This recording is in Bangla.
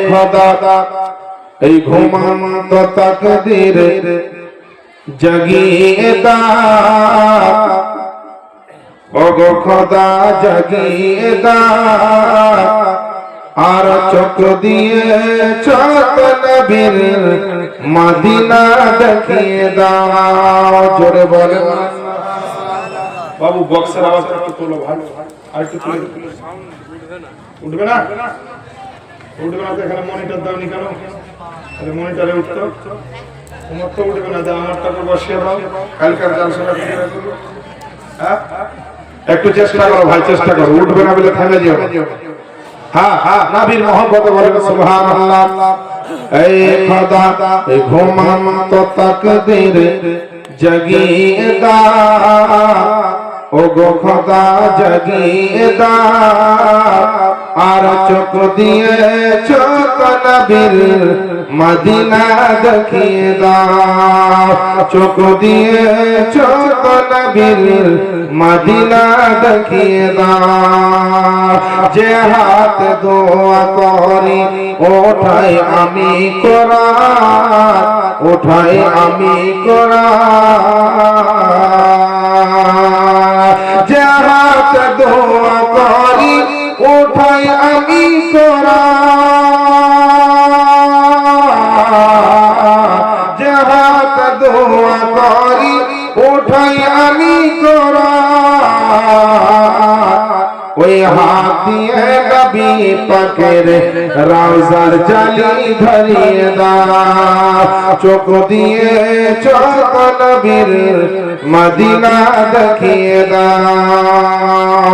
খোদা এই ঘুমন্ত তাকদীর জাগিয়ে দাও, ওগো খোদা জাগিয়ে দাও, আর চোখ দিয়ে চোখ নবীর মদিনা দেখিয়ে দাও। জোরে বলে বাবু, বক্সের আওয়াজটা একটু তোলো ভাই, আর একটু তুলে। উঠবে না? উঠবে না তো এখানে মনিটর দাওনি কেন? আরে মনিটরে উঠতো, তোমার তো উঠবে না, আমারটা তো বসিয়ে দাও, কালকার জালসাটা থেকে রাখো। হ্যাঁ, একটু চেষ্টা করো ভাই, চেষ্টা করো, উঠবে না বলে থেমে যেও। হ্যাঁ হ্যাঁ, নবীর মহব্বত বলেন সুবহানাল্লাহ। এই খোদা এই ঘুমন্ত তাকদীর জাগিয়ে দাও, ওগো খোদা জাগিয়ে দাও, আর চোখ দিয়ে চোখ নবীর মদিনা দেখিয়ে দাও, চোখ দিয়ে চোখ নবীর মদিনা দেখিয়ে দাও। যে হাত দোয়া করি ওঠাই আমি কোরআন, ওঠাই আমি কোরআন, যে হাত দোয়া করি ওঠাই আমি কোরআন, যে হাত দোয়া করি ওঠাই আমি কোরআন, ওই হাত দিয়ে নবী পাকের রওজার জালি ধরিয়ে দাও, চোখ দিয়ে চোখ নবীর মদিনা দেখিয়ে দাও।